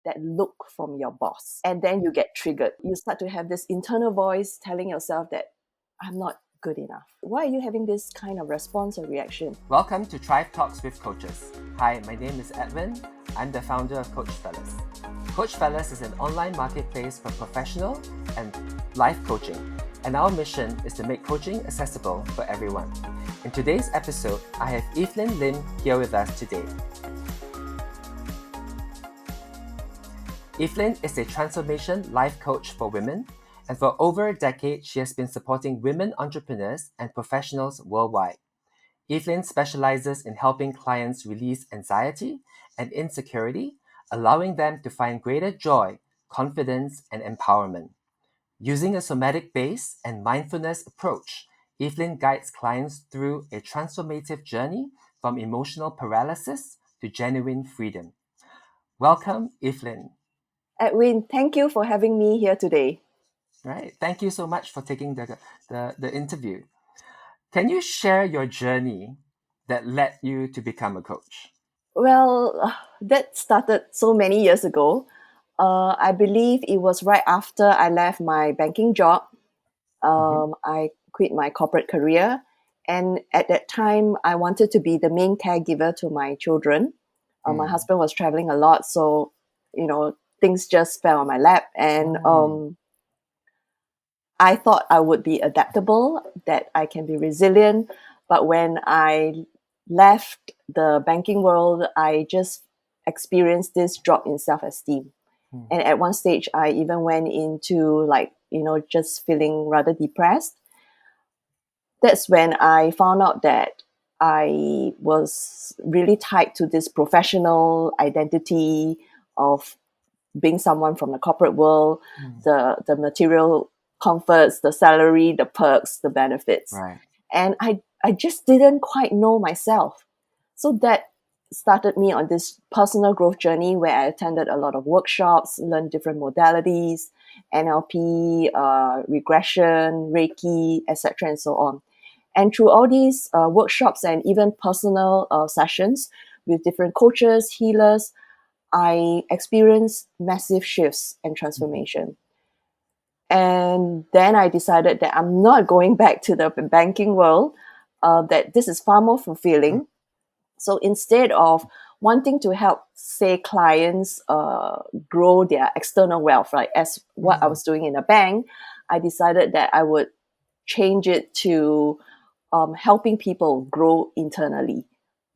that look from your boss. And then you get triggered. You start to have this internal voice telling yourself that I'm not good enough. Why are you having this kind of response or reaction? Welcome to Thrive Talks with Coaches. Hi, my name is Evelyn. I'm the founder of Coach Fellas. Coach Fellas is an online marketplace for professional and life coaching. And our mission is to make coaching accessible for everyone. In today's episode, I have Evelyn Lim here with us today. Evelyn is a transformation life coach for women, and for over a decade, she has been supporting women entrepreneurs and professionals worldwide. Evelyn specializes in helping clients release anxiety and insecurity, allowing them to find greater joy, confidence, and empowerment. Using a somatic-based and mindfulness approach, Evelyn guides clients through a transformative journey from emotional paralysis to genuine freedom. Welcome, Evelyn. Edwin, thank you for having me here today. Right. Thank you so much for taking the interview. Can you share your journey that led you to become a coach? Well, that started so many years ago. I believe it was right after I left my banking job. I quit my corporate career. And at that time, I wanted to be the main caregiver to my children. My husband was traveling a lot. So, things just fell on my lap. And I thought I would be adaptable, that I can be resilient. But when I left the banking world, I just experienced this drop in self-esteem. And at one stage, I even went into just feeling rather depressed. That's when I found out that I was really tied to this professional identity of being someone from the corporate world, the material comforts, the salary, the perks, the benefits. Right. And I just didn't quite know myself. So that started me on this personal growth journey where I attended a lot of workshops, learned different modalities, NLP, regression, Reiki, etc., and so on. And through all these workshops and even personal sessions with different coaches, healers, I experienced massive shifts and transformation. And then I decided that I'm not going back to the banking world, that this is far more fulfilling. So instead of wanting to help, say, clients grow their external wealth, right, as what I was doing in a bank, I decided that I would change it to helping people grow internally,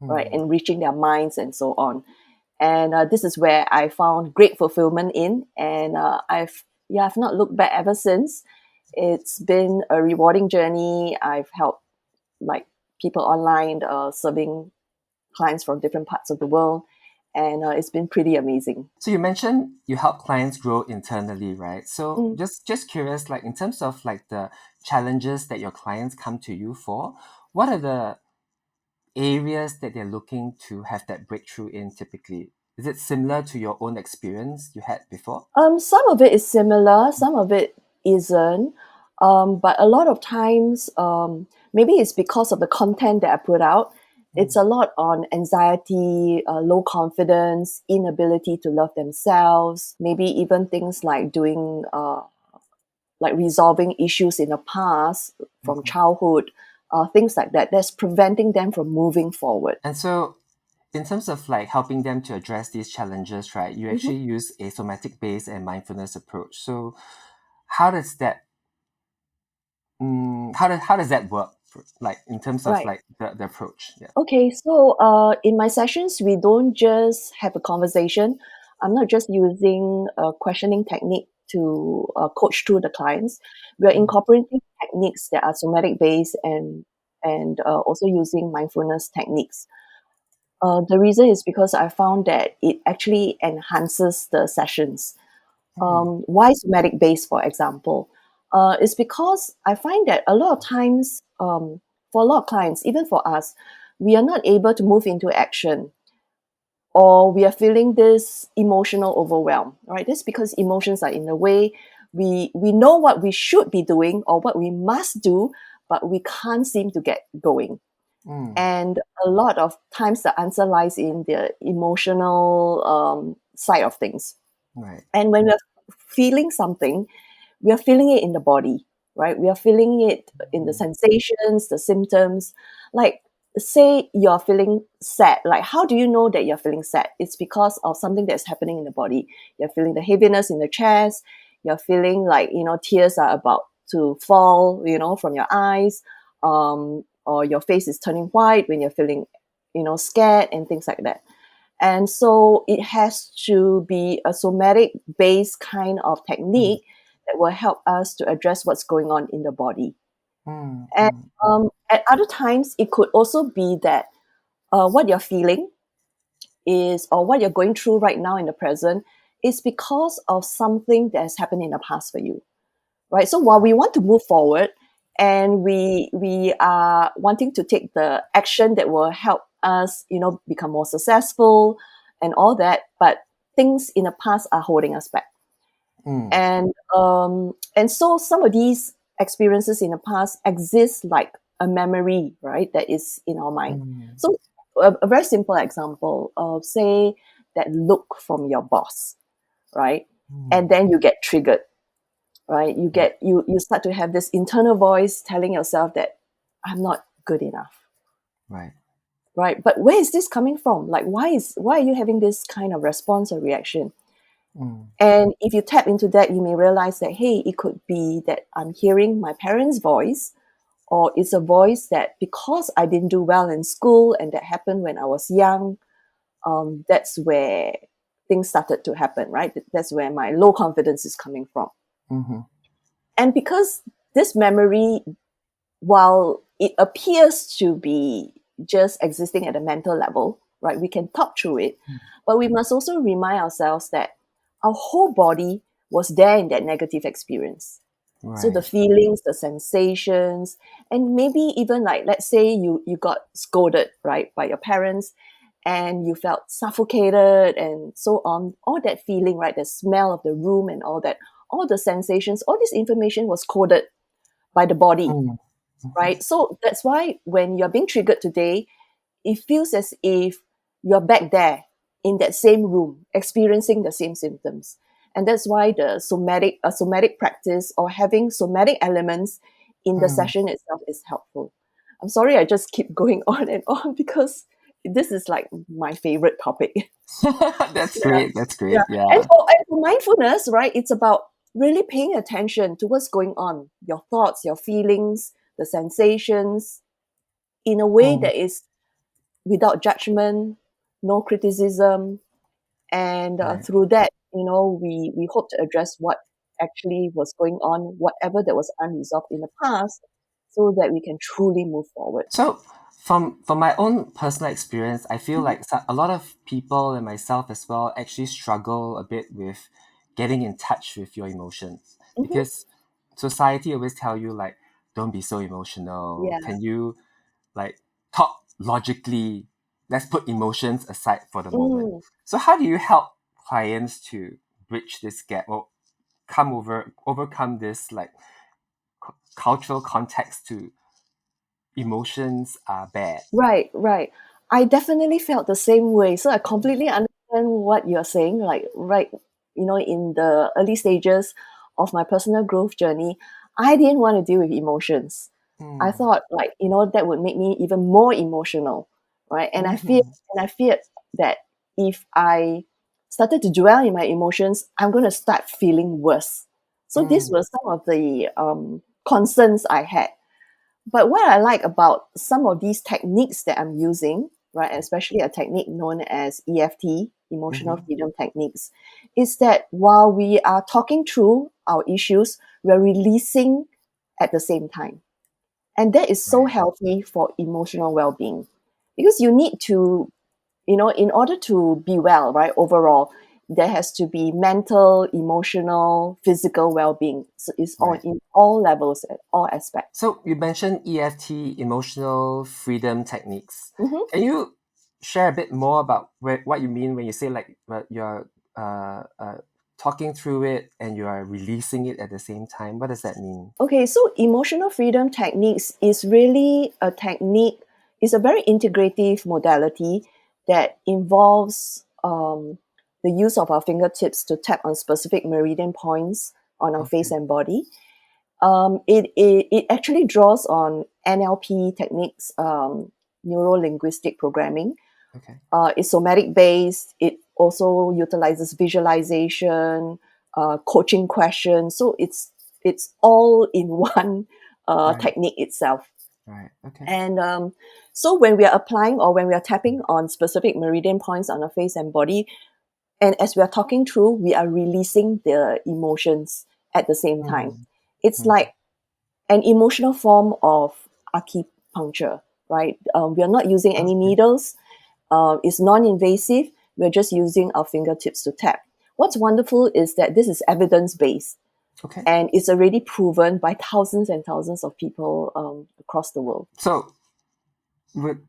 right, enriching their minds and so on. And this is where I found great fulfillment in, and I've not looked back ever since. It's been a rewarding journey. I've helped people online serving clients from different parts of the world, and it's been pretty amazing. So you mentioned you help clients grow internally, right? So just curious, in terms of the challenges that your clients come to you for, what are the areas that they're looking to have that breakthrough in typically? Is it similar to your own experience you had before? Some of it is similar, some of it isn't. But a lot of times, maybe it's because of the content that I put out. It's a lot on anxiety, low confidence, inability to love themselves, maybe even things like doing, resolving issues in the past from childhood, things like that. That's preventing them from moving forward. And so in terms of helping them to address these challenges, right, you actually use a somatic-based and mindfulness approach. So how does that work? In terms of the approach? Yeah. Okay, so in my sessions, we don't just have a conversation. I'm not just using a questioning technique to coach through the clients. We are incorporating techniques that are somatic based and also using mindfulness techniques. The reason is because I found that it actually enhances the sessions. Why somatic based, for example? Is because I find that a lot of times, for a lot of clients, even for us, we are not able to move into action, or we are feeling this emotional overwhelm, right? That's because emotions are in the way. We know what we should be doing or what we must do, but we can't seem to get going. And a lot of times the answer lies in the emotional side of things. Right. And when we're feeling something, we are feeling it in the body, right? We are feeling it in the sensations, the symptoms. Like, say you're feeling sad. Like, how do you know that you're feeling sad? It's because of something that's happening in the body. You're feeling the heaviness in the chest. You're feeling like, tears are about to fall, from your eyes. Or your face is turning white when you're feeling, scared and things like that. And so it has to be a somatic-based kind of Mm, technique that will help us to address what's going on in the body. mm, And mm, mm. at other times, it could also be that what you're feeling is, or what you're going through right now in the present, is because of something that has happened in the past for you, right? So while we want to move forward and we are wanting to take the action that will help us, become more successful and all that, but things in the past are holding us back. Mm, And so some of these experiences in the past exist like a memory, right? That is in our mind. mm, So a very simple example of, say, that look from your boss, right? And mm. then you get triggered, right? You Right. get you start to have this internal voice telling yourself that I'm not good enough, Right. right? But where is this coming from? Like, why are you having this kind of response or reaction? Mm, And if you tap into that, you may realize that, hey, it could be that I'm hearing my parents' voice, or it's a voice that because I didn't do well in school and that happened when I was young, that's where things started to happen, right? That's where my low confidence is coming from. mhm. And because this memory, while it appears to be just existing at a mental level, right, we can talk through it, Mm. but we must also remind ourselves that our whole body was there in that negative experience. So the Right. feelings, the sensations, and maybe even, like, let's say you got scolded, right, by your parents, and you felt suffocated and so on. All that feeling, right, the smell of the room and all that, all the sensations, all this information was coded by the body, Mm, mhm. right? So that's why when you're being triggered today, it feels as if you're back there in that same room, experiencing the same symptoms. And that's why the somatic practice, or having somatic elements in the Mm. session itself, is helpful. I'm sorry, I just keep going on and on because this is like my favorite topic. That's Yeah. great. That's Yeah. great. And Yeah. for mindfulness, right, it's about really paying attention to what's going on, your thoughts, your feelings, the sensations, in a way Mm, that is without judgment, no criticism, and right. through that, we hope to address what actually was going on, whatever that was unresolved in the past, so that we can truly move forward. So, from my own personal experience, I feel Mhm. like a lot of people and myself as well actually struggle a bit with getting in touch with your emotions Mhm. because society always tell you like, don't be so emotional. Yeah. Can you like talk logically? Let's put emotions aside for the moment. Mm. So, how do you help clients to bridge this gap or overcome this like cultural context to emotions are bad? Right, right. I definitely felt the same way. So I completely understand what you're saying. Like, right, in the early stages of my personal growth journey, I didn't want to deal with emotions. I Mm, thought, like, that would make me even more emotional, right? mhm, And I feared that if I started to dwell in my emotions, I'm going to start feeling worse. So these mm, were some of the concerns I had. But what I like about some of these techniques that I'm using, right, especially a technique known as EFT, emotional mhm, freedom techniques, is that while we are talking through our issues, we're releasing at the same time. And that is so right. healthy for emotional well-being, because you need to, in order to be well, right, overall, there has to be mental, emotional, physical well-being. So it's on Right. in all levels, at all aspects. So you mentioned EFT, emotional freedom techniques. Mhm. Can you share a bit more about what you mean when you say like you're talking through it and you are releasing it at the same time? What does that mean? Okay, so emotional freedom techniques is really a technique, is a very integrative modality that involves the use of our fingertips to tap on specific meridian points on our face Okay. and body. It actually draws on NLP techniques, neuro-linguistic programming. Okay. It's somatic-based. It also utilizes visualization, coaching questions. So it's all in one Right. technique itself. Right. Okay. And so when we are applying or when we are tapping on specific meridian points on our face and body, and as we are talking through, we are releasing the emotions at the same time. Mm. It's Mm. like an emotional form of acupuncture, right? We are not using any Okay. needles. It's non-invasive. We're just using our fingertips to tap. What's wonderful is that this is evidence-based, Okay. and it's already proven by thousands and thousands of people across the world. So would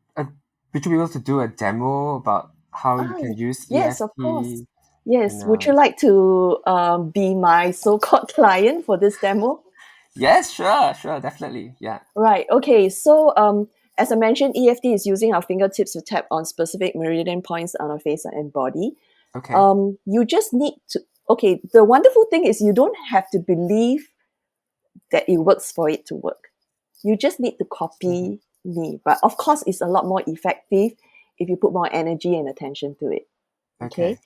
would you be able to do a demo about how you Ah, can use yes, of course. EFT in Yes. Would you like to be my so-called client for this demo? Yes, sure, definitely. Yeah. Right. Okay. So, as I mentioned, EFT is using our fingertips to tap on specific meridian points on our face and body. Okay. You just need to. Okay. The wonderful thing is you don't have to believe that it works for it to work. You just need to Mhm. copy me. But of course, it's a lot more effective if you put more energy and attention to it. Okay. Okay.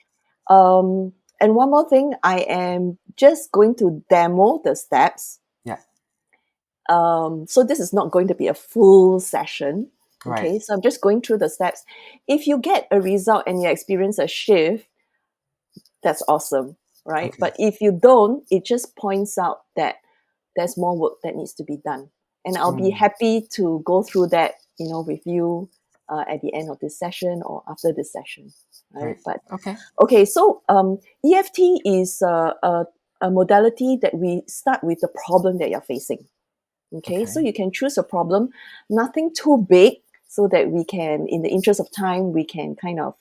And one more thing, I am just going to demo the steps. Yeah. So this is not going to be a full session. Right. Okay, so I'm just going through the steps. If you get a result and you experience a shift, that's awesome, right? Okay. But if you don't, it just points out that there's more work that needs to be done. And I'll be Mm. happy to go through that, with you at the end of this session or after this session, right? Right. But Okay. okay, so EFT is a modality that we start with the problem that you're facing. Okay, so Okay. you can choose a problem, nothing too big, so that we can, in the interest of time, we can kind of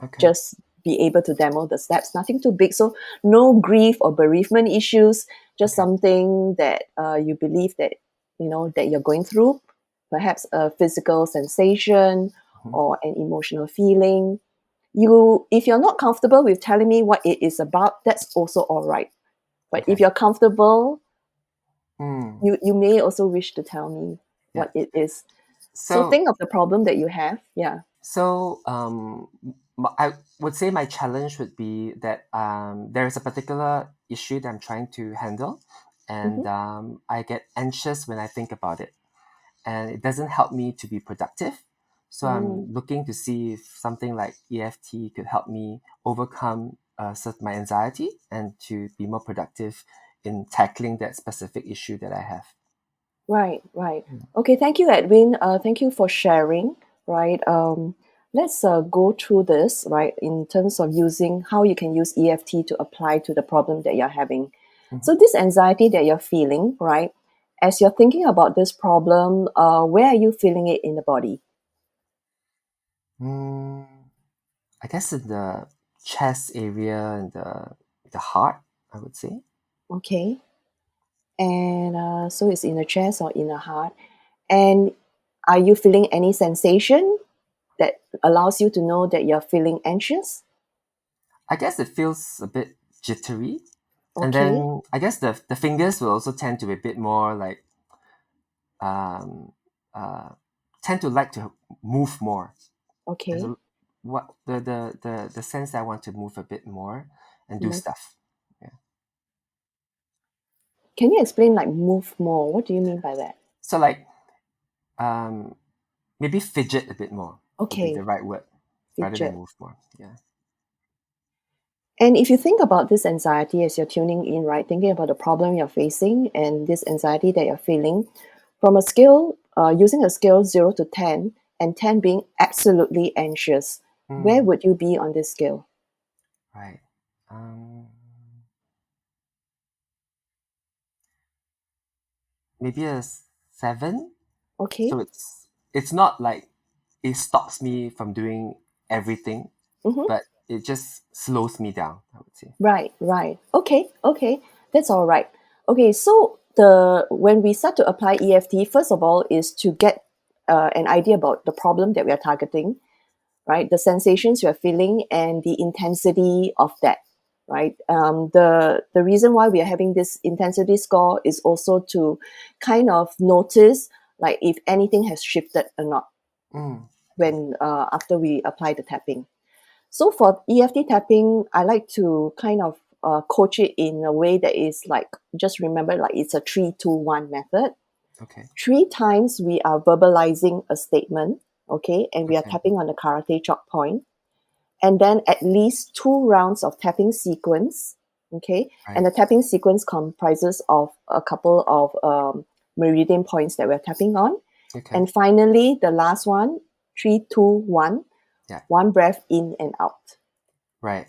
Okay. just be able to demo the steps. Nothing too big, so no grief or bereavement issues, just Okay. something that you believe that that you're going through, perhaps a physical sensation Mhm. or an emotional feeling. If you're not comfortable with telling me what it is about, that's also all right. But if Okay. you're comfortable, Mm. you may also wish to tell me Yeah. what it is. So So think of the problem that you have. Yeah. I would say my challenge would be that there is a particular issue that I'm trying to handle, and Hmm. I get anxious when I think about it, and it doesn't help me to be productive. So Mm, I'm looking to see if something like EFT could help me overcome my anxiety and to be more productive in tackling that specific issue that I have. right, right. Mm. Okay, thank you, Edwin. Thank you for sharing. Right. Let's go through this, right, in terms of using how you can use EFT to apply to the problem that you're having. Mhm. So this anxiety that you're feeling, right, as you're thinking about this problem, where are you feeling it in the body? Mm, I guess in the chest area and the heart, I would say. Okay. And so it's in the chest or in the heart. And are you feeling any sensation that allows you to know that you're feeling anxious? I guess it feels a bit jittery, and Okay, then I guess the fingers will also tend to be a bit more like um, uh, tend to like to move more. There's okay. a, what the sense that I want to move a bit more and do Move. stuff. Yeah. Can you explain like move more? What do you mean by that? So like um, maybe fidget a bit more would be the Okay, right word rather than fidget. move more. Yeah. And if you think about this anxiety as you're tuning in, right, thinking about the problem you're facing and this anxiety that you're feeling, from a scale, using a scale 0 to 10, and 10 being absolutely anxious, where Mm, would you be on this scale? right. Um, maybe a 7. Okay. So it's not like it stops me from doing everything, Mm-hmm. but it just slows me down, I would say. Right, right. Okay, okay. That's all right. Okay, so the when we start to apply EFT, first of all, is to get an idea about the problem that we are targeting, right? The sensations you're feeling and the intensity of that, right? The reason why we are having this intensity score is also to kind of notice like if anything has shifted or not when after we apply the tapping. So for EFT tapping, I like to kind of coach it in a way that is like, just remember, like it's a 3-2-1 method. Okay. 3 times we are verbalizing a statement, okay, and we are Okay. tapping on the karate chop point, and then at least 2 rounds of tapping sequence, okay, and the Right. tapping sequence comprises of a couple of meridian points that we're tapping on, Okay. and finally the last one, 3-2-1, Yeah. 1 breath in and out. Right.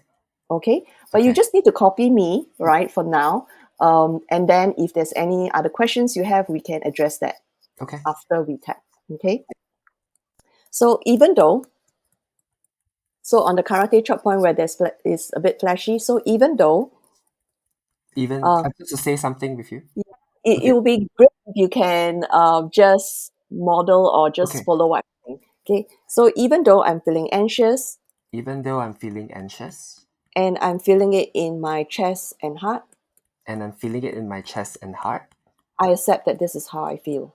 Okay, but you Okay. just need to copy me, right, for now. And then if there's any other questions you have, we can address that Okay. after we tap. Okay. So even though, so on the karate chop point where there's is a bit flashy, so even though Even uh, I'm supposed to say something with you. it Okay. will be great if you can just model or just Okay. follow what I'm saying. Okay, so even though I'm feeling anxious Even though I'm feeling anxious and I'm feeling it in my chest and heart, and I'm feeling it in my chest and heart, I accept that this is how I feel.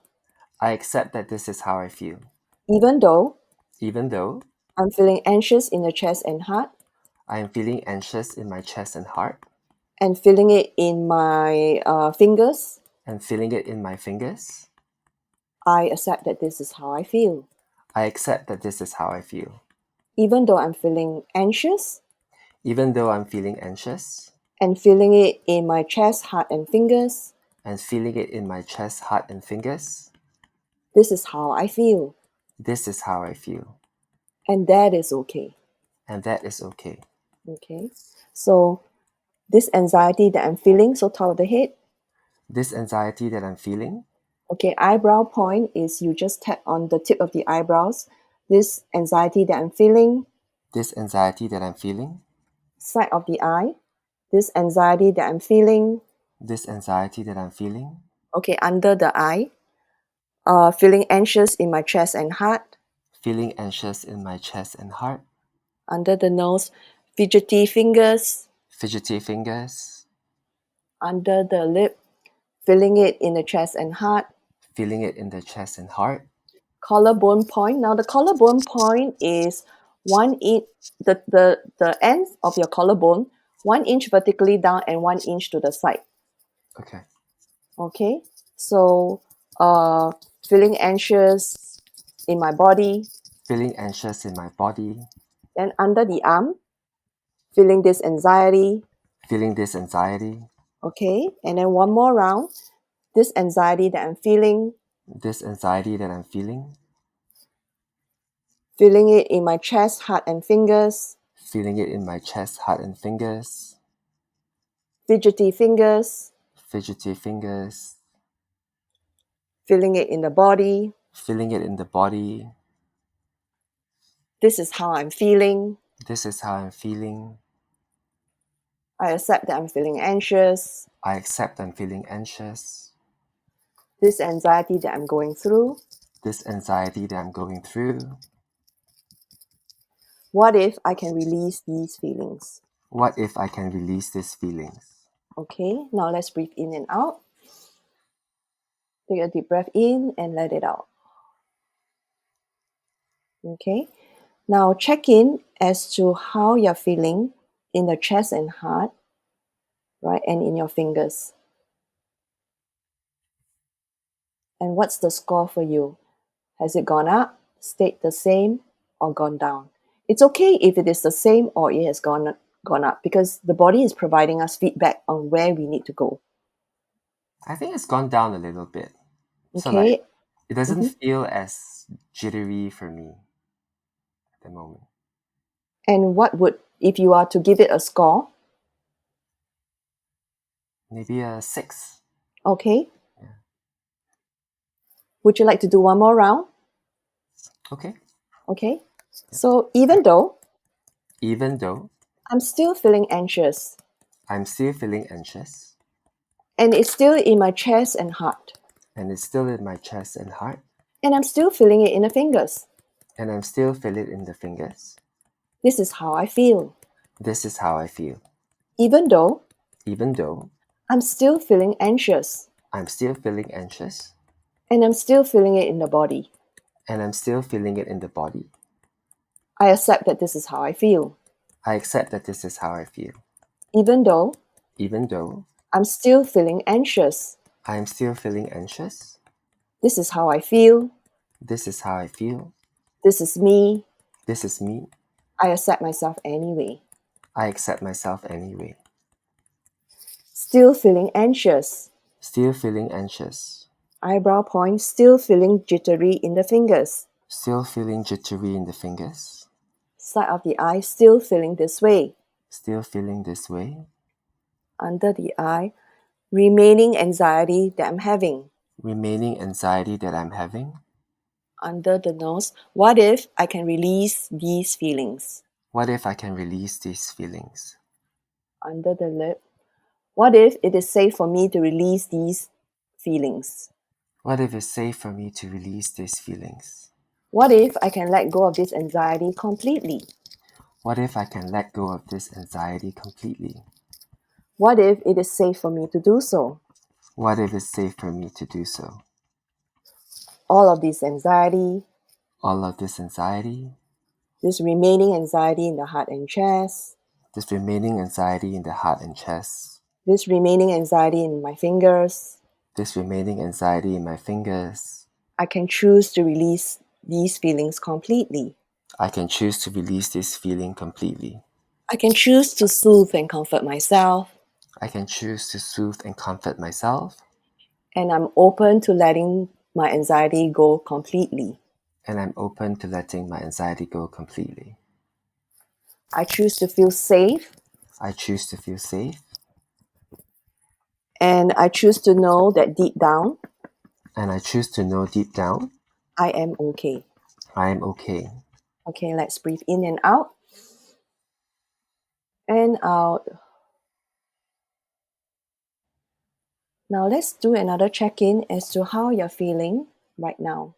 I accept that this is how I feel. Even though Even though I'm feeling anxious in the chest and heart, I am feeling anxious in my chest and heart and feeling it in my fingers, and feeling it in my fingers, I accept that this is how I feel. I accept that this is how I feel. Even though I'm feeling anxious Even though I'm feeling anxious and feeling it in my chest, heart, and fingers, and feeling it in my chest, heart, and fingers, this is how I feel. this is how I feel. And that is okay. And that is okay. Okay. So this anxiety that I'm feeling, so top of the head, This anxiety that I'm feeling, okay, eyebrow point is you just tap on the tip of the eyebrows. This anxiety that I'm feeling, this anxiety that I'm feeling, side of the eye, this anxiety that I'm feeling, this anxiety that I'm feeling, okay, under the eye, feeling anxious in my chest and heart, feeling anxious in my chest and heart, under the nose, fidgety fingers, fidgety fingers, under the lip, feeling it in the chest and heart, feeling it in the chest and heart, collarbone point. Now the collarbone point is 1 inch, the ends of your collarbone, 1 inch vertically down and 1 inch to the side. okay, Okay, so feeling anxious in my body, feeling anxious in my body, then under the arm, feeling this anxiety. feeling this anxiety, Okay, and then one more round, this anxiety that I'm feeling, this anxiety that I'm feeling, feeling it in my chest, heart, and fingers, feeling it in my chest, heart, and fingers, fidgety fingers, fidgety fingers, feeling it in the body. feeling it in the body. This is how I'm feeling. This is how I'm feeling. I accept that I'm feeling anxious. I accept I'm feeling anxious. This anxiety that I'm going through. This anxiety that I'm going through. What if I can release these feelings? What if I can release these feelings? Okay, now let's breathe in and out. Take a deep breath in and let it out. Okay, now check in as to how you're feeling in the chest and heart, right, and in your fingers. And what's the score for you? Has it gone up, stayed the same, or gone down? It's okay if it is the same or it has gone up because the body is providing us feedback on where we need to go. I think it's gone down a little bit. So like Okay. it doesn't Mhm. feel as jittery for me at the moment. And what would, if you are to give it a score, Maybe a 6. okay, Yeah. would you like to do one more round? Okay. Okay. So even though Even though I'm still feeling anxious I'm still feeling anxious and it's still in my chest and heart, and it's still in my chest and heart and I'm still feeling it in the fingers, and I'm still feel it in the fingers, This is how I feel. This is how I feel. Even though Even though I'm still feeling anxious I'm still feeling anxious and I'm still feeling it in the body. and I'm still feeling it in the body. I accept that this is how I feel. I accept that this is how I feel. Even though Even though I'm still feeling anxious. I'm still feeling anxious. This is how I feel. This is how I feel. This is me. This is me. I accept myself anyway. I accept myself anyway. Still feeling anxious. Still feeling anxious. Eyebrow point still feeling jittery in the fingers. Still feeling jittery in the fingers. Side of the eye still feeling this way. Still feeling this way. Under the eye, remaining anxiety that I'm having. Remaining anxiety that I'm having. Under the nose, what if I can release these feelings? What if I can release these feelings? Under the lip, what if it is safe for me to release these feelings? What if it's safe for me to release these feelings? What if I can let go of this anxiety completely? What if I can let go of this anxiety completely? What if it is safe for me to do so? What if it's safe for me to do so? All of this anxiety, All of this anxiety, this remaining anxiety in the heart and chest, this remaining anxiety in the heart and chest, this remaining anxiety in my fingers, this remaining anxiety in my fingers, I can choose to release these feelings completely. I can choose to release this feeling completely. I can choose to soothe and comfort myself, I can choose to soothe and comfort myself, and I'm open to letting my anxiety go completely. and I'm open to letting my anxiety go completely. I choose to feel safe, I choose to feel safe, and I choose to know that deep down, and I choose to know deep down I am okay. I am okay. Okay, let's breathe in and out. And out. Now let's do another check-in as to how you're feeling right now.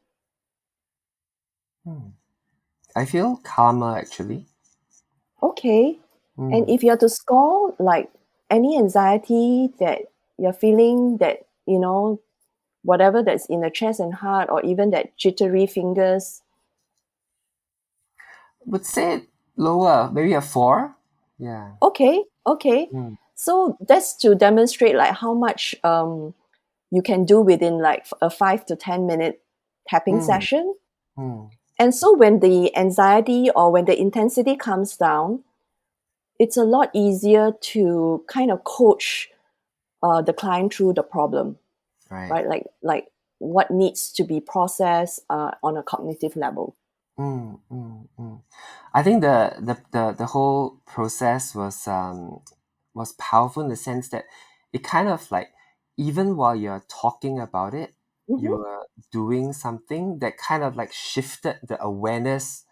I feel calmer actually. Okay. And if you have to score like any anxiety that you're feeling that, whatever that's in the chest and heart or even that jittery fingers. Would say lower, maybe a 4. Yeah. Okay. So that's to demonstrate like how much you can do within like a 5 to 10 minute tapping Mm, session. mm, And so when the anxiety or when the intensity comes down, it's a lot easier to kind of coach the client through the problem, right. right? Like what needs to be processed on a cognitive level. Mm, mm, mm. I think the whole process was powerful in the sense that it kind of like even while you're talking about it, you Mm-hmm. were doing something that kind of like shifted the awareness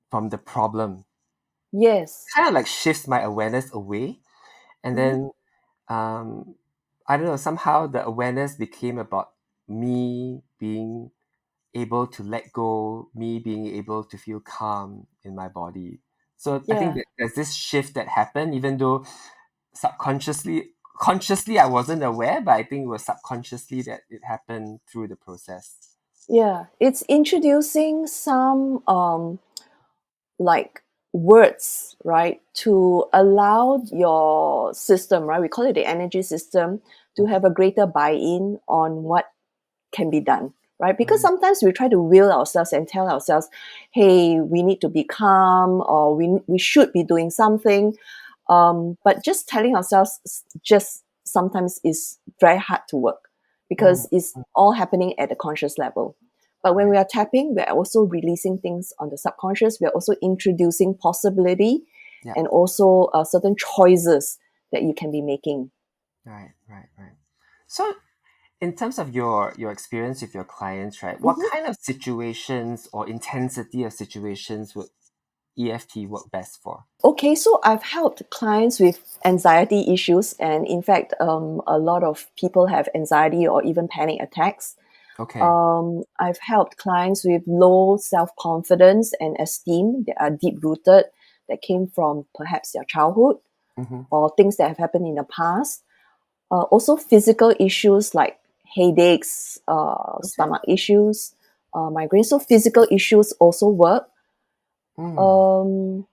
from the problem. Yes. Kind of like shifts my awareness away. And Mm-hmm. then I don't know, somehow the awareness became about me being able to let go, me being able to feel calm in my body. So I think Yeah. that there's this shift that happened, even though consciously I wasn't aware, but I think it was subconsciously that it happened through the process. Yeah. It's introducing some like words, right, to allow your system, right? We call it the energy system, to have a greater buy-in on what can be done, right? Because Mm, sometimes we try to will ourselves and tell ourselves, hey, we need to be calm or we should be doing something. But just telling ourselves just sometimes is very hard to work mm, because it's mm, all happening at the conscious level. But when right, we are tapping, we're also releasing things on the subconscious. We're also introducing possibility yeah, and also certain choices that you can be making. right. So in terms of your experience with your clients, right, what Mhm. kind of situations or intensity of situations would EFT work best for? Okay, so I've helped clients with anxiety issues, and in fact, a lot of people have anxiety or even panic attacks. Okay. I've helped clients with low self-confidence and esteem that are deep-rooted, that came from perhaps their childhood Mm-hmm. or things that have happened in the past. Also physical issues like headaches, Okay. stomach issues, migraine. So physical issues also work. Mm.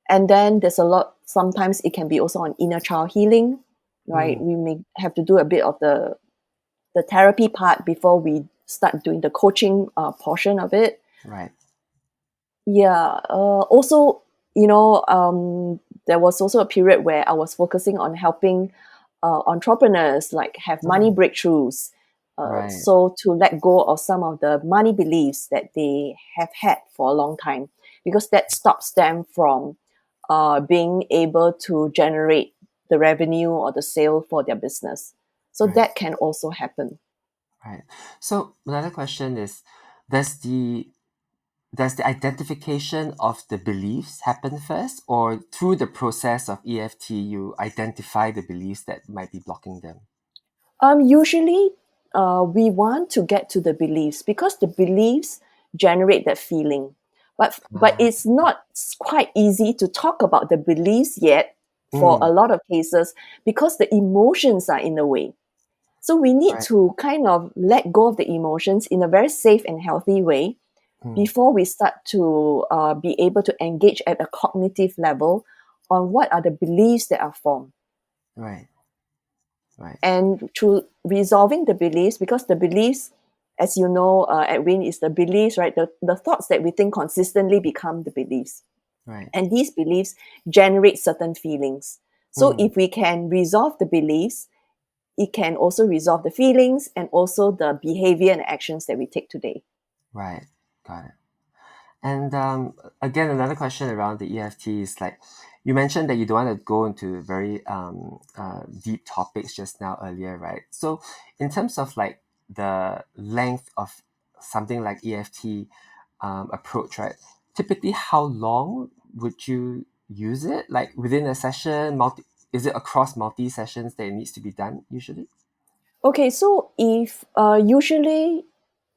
And then there's a lot, sometimes it can be also on inner child healing, right? Mm. We may have to do a bit of the therapy part before we start doing the coaching portion of it. Right. Yeah. Also, there was also a period where I was focusing on helping entrepreneurs like have money Mm. breakthroughs. Right. So to let go of some of the money beliefs that they have had for a long time, because that stops them from being able to generate the revenue or the sale for their business. So Right. that can also happen. Right. So another question is, does the does the identification of the beliefs happen first, or through the process of EFT you identify the beliefs that might be blocking them? Usually, we want to get to the beliefs because the beliefs generate that feeling. But Ah, it's not quite easy to talk about the beliefs yet for mm, a lot of cases because the emotions are in the way. So we need right. to kind of let go of the emotions in a very safe and healthy way Mm, before we start to be able to engage at a cognitive level on what are the beliefs that are formed. right. Right. And through resolving the beliefs, because the beliefs, as you know, Edwin, is the beliefs, right? The thoughts that we think consistently become the beliefs. Right. And these beliefs generate certain feelings. So Mm, if we can resolve the beliefs, it can also resolve the feelings and also the behavior and actions that we take today. right. Got it. And again, another question around the EFT is like, you mentioned that you don't want to go into very deep topics just now earlier, right? So, in terms of like the length of something like EFT approach, right? Typically, how long would you use it? Like within a session, is it across multi sessions that it needs to be done usually? Okay, so if usually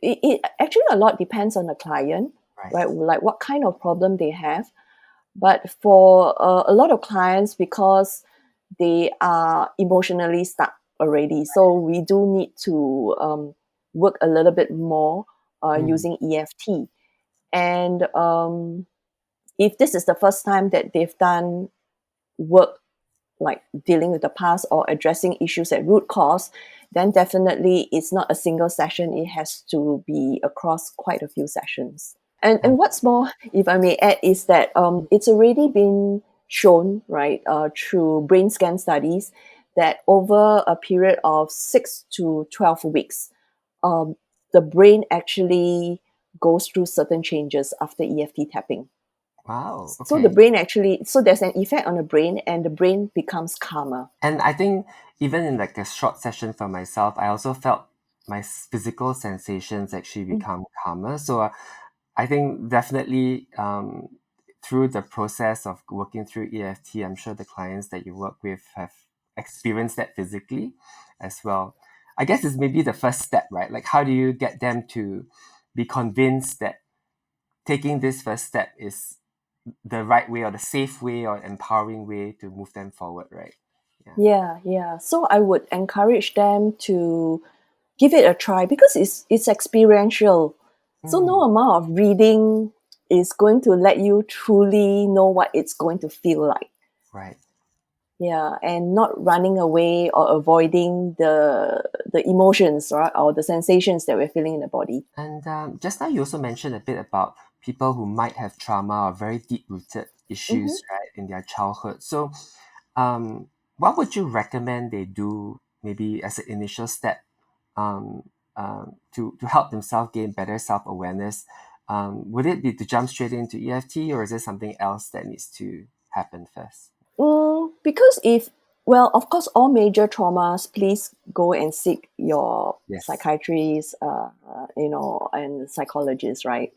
it actually a lot depends on the client, Right. right? Like what kind of problem they have. But for a lot of clients, because they are emotionally stuck already, so we do need to work a little bit more Mm, using EFT. And if this is the first time that they've done work like dealing with the past or addressing issues at root cause, then definitely it's not a single session. It has to be across quite a few sessions. And and, what's more, if I may add, is that it's already been shown, right, through brain scan studies, that over a period of 6 to 12 weeks, um, the brain actually goes through certain changes after EFT tapping. wow. So the Okay. brain actually, so there's an effect on the brain, and the brain becomes calmer. And I think even in like a short session for myself, I also felt my physical sensations actually Mm. become calmer. So I think definitely through the process of working through EFT, I'm sure the clients that you work with have experienced that physically as well. I guess it's maybe the first step, right? Like, how do you get them to be convinced that taking this first step is the right way or the safe way or empowering way to move them forward, right? Yeah. Yeah, yeah. So I would encourage them to give it a try because it's experiential. So no Mm, amount of reading is going to let you truly know what it's going to feel like. right. Yeah, and not running away or avoiding the emotions, right, or the sensations that we're feeling in the body. And just now you also mentioned a bit about people who might have trauma or very deep-rooted Mm-hmm. issues, right, in their childhood. So, what would you recommend they do, maybe as an initial step, to help themselves gain better self-awareness? Would it be to jump straight into EFT, or is there something else that needs to happen first? Because if, well, of course, all major traumas, please go and seek your Yes, psychiatrist, and psychologist, right?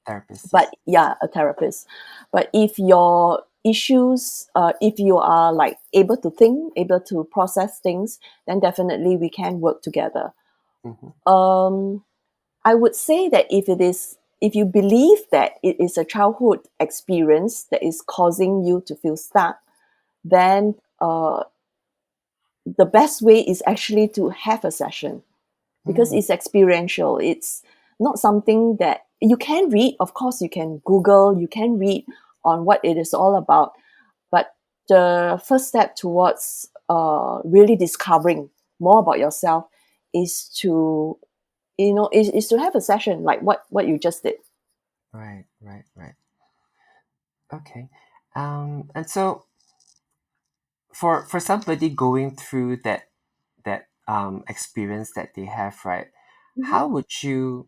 therapist. Yeah. But yeah, a therapist. But if your issues, if you are like able to think, able to process things, then definitely we can work together. Hmm. I would say that if you believe that it is a childhood experience that is causing you to feel stuck, then the best way is actually to have a session, because it's experiential. It's not something that you can read. Of course, you can Google, you can read on what it is all about. But the first step towards really discovering more about yourself is to, is to have a session like what you just did. Right. Okay. And so for somebody going through that experience that they have, right? Mhm. How would you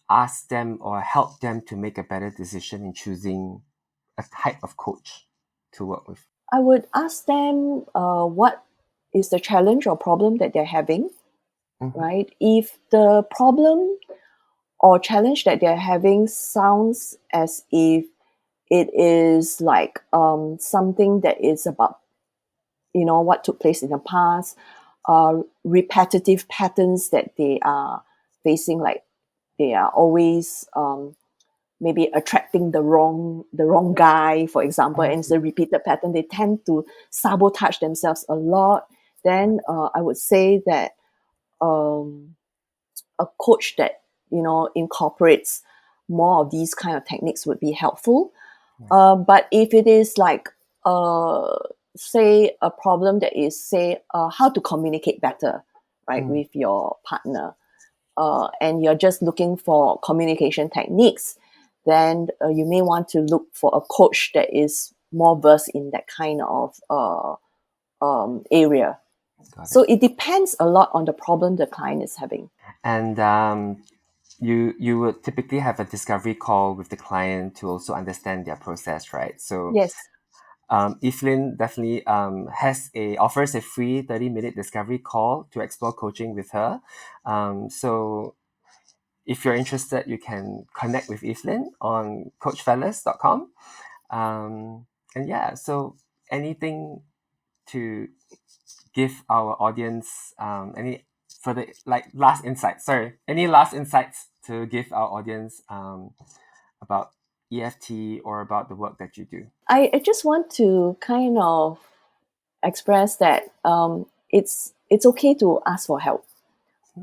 ask them or help them to make a better decision in choosing a type of coach to work with? I would ask them what is the challenge or problem that they're having, Mm-hmm. right? If the problem or challenge that they're having sounds as if it is like something that is about, what took place in the past, repetitive patterns that they are facing, like they are always maybe attracting the wrong guy, for example, and it's a repeated pattern. They tend to sabotage themselves a lot. Then I would say that um, a coach that incorporates more of these kind of techniques would be helpful. But if it is like uh, say a problem that is, say, how to communicate better, right, Mm, with your partner, and you're just looking for communication techniques, then you may want to look for a coach that is more versed in that kind of area. got So it. it depends a lot on the problem the client is having. And you would typically have a discovery call with the client to also understand their process, right? So Yes. Evelyn definitely offers a free 30-minute discovery call to explore coaching with her. So if you're interested, you can connect with Evelyn on coachfellas.com. And yeah, so anything to give our audience any further like last insights? Sorry, any last insights to give our audience about EFT or about the work that you do? I just want to kind of express that it's okay to ask for help.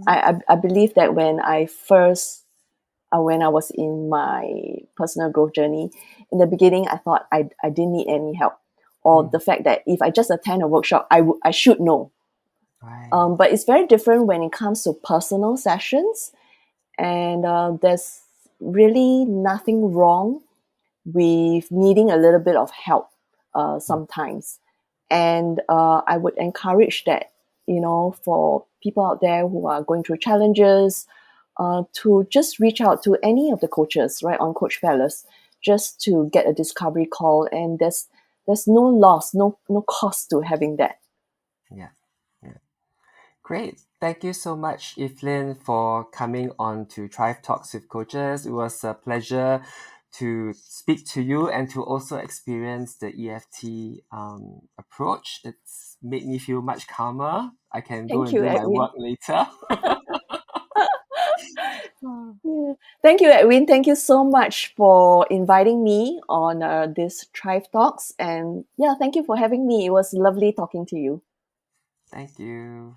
I believe that when I was in my personal growth journey, in the beginning, I thought I didn't need any help, or Mm, the fact that if I just attend a workshop, I should know. right. But it's very different when it comes to personal sessions, and there's really nothing wrong with needing a little bit of help Mm, sometimes. And I would encourage that, for people out there who are going through challenges, to just reach out to any of the coaches, right, on Coach Fellas, just to get a discovery call. And there's no loss, no cost to having that. yeah. Yeah. Great. Thank you so much, Evelyn, for coming on to Thrive Talks with Coaches. It was a pleasure to speak to you and to also experience the EFT approach. It's made me feel much calmer. I can go Thank and you, do my Edwin. work later. Yeah. Thank you, Edwin. Thank you so much for inviting me on this Thrive Talks. And yeah, thank you for having me. It was lovely talking to you. Thank you.